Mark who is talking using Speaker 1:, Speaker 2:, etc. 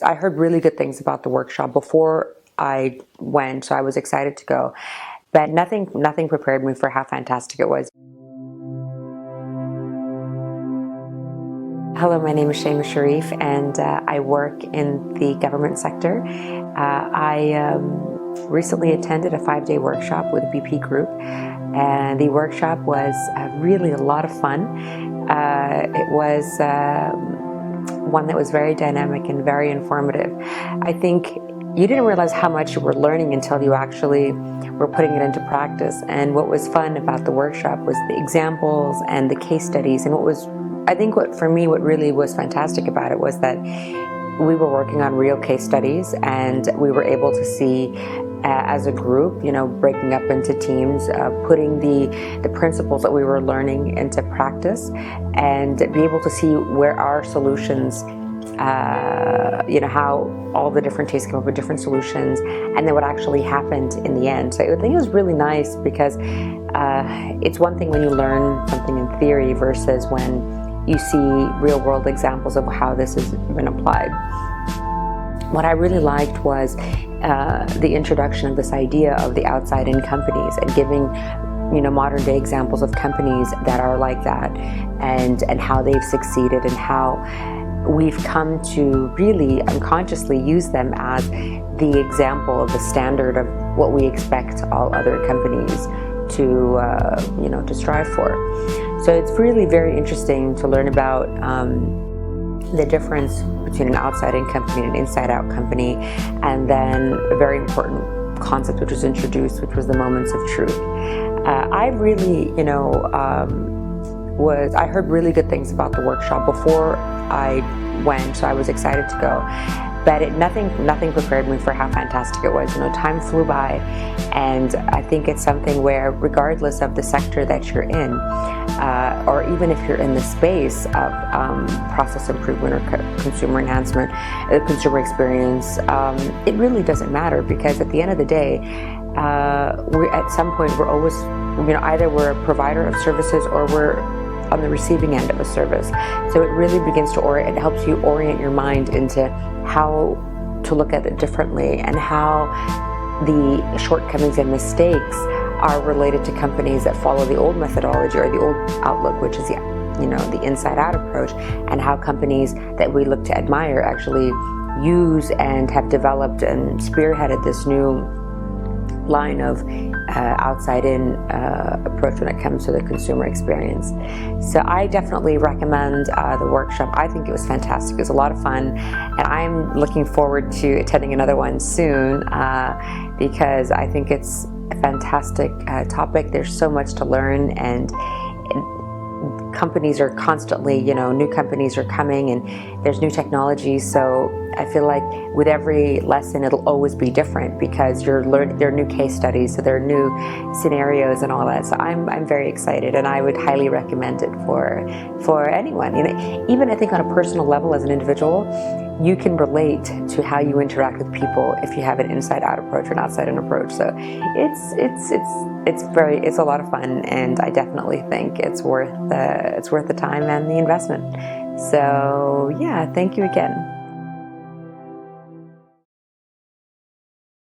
Speaker 1: I heard really good things about the workshop before I went, so I was excited to go. But nothing prepared me for how fantastic it was. Hello, my name is Shaima Sharif, and I work in the government sector. I recently attended a 5-day workshop with a BP group, and the workshop was really a lot of fun. It was one that was very dynamic and very informative. I think you didn't realize how much you were learning until you actually were putting it into practice. And what was fun about the workshop was the examples and the case studies. And what really was fantastic about it was that we were working on real case studies, and we were able to see as a group, breaking up into teams, putting the principles that we were learning into practice, and be able to see where our solutions, how all the different teams came up with different solutions, and then what actually happened in the end. So I think it was really nice because it's one thing when you learn something in theory versus when you see real world examples of how this has been applied. What I really liked was the introduction of this idea of the outside-in companies, and giving modern day examples of companies that are like that, and how they've succeeded, and how we've come to really unconsciously use them as the example of the standard of what we expect all other companies to strive for. So it's really very interesting to learn about the difference between an outside-in company and an inside-out company, and then a very important concept which was introduced, which was the moments of truth. I really, I heard really good things about the workshop before I went, so I was excited to go. But nothing prepared me for how fantastic it was. Time flew by, and I think it's something where, regardless of the sector that you're in, or even if you're in the space of process improvement or consumer enhancement, consumer experience, it really doesn't matter, because at the end of the day, at some point we're always, either we're a provider of services or we're on the receiving end of a service. So it really begins to it helps you orient your mind into how to look at it differently, and how the shortcomings and mistakes are related to companies that follow the old methodology or the old outlook, which is the inside-out approach, and how companies that we look to admire actually use and have developed and spearheaded this new line of outside-in approach when it comes to the consumer experience. So I definitely recommend the workshop. I think it was fantastic. It was a lot of fun, and I'm looking forward to attending another one soon, because I think it's a fantastic topic. There's so much to learn, and companies are constantly, new companies are coming, and there's new technology. So I feel like with every lesson, it'll always be different, because there are new case studies, so there are new scenarios and all that. So I'm very excited, and I would highly recommend it for anyone. Even I think on a personal level, as an individual, you can relate to how you interact with people if you have an inside-out approach or an outside-in approach. So it's a lot of fun, and I definitely think it's worth the time and the investment. So yeah, thank you again.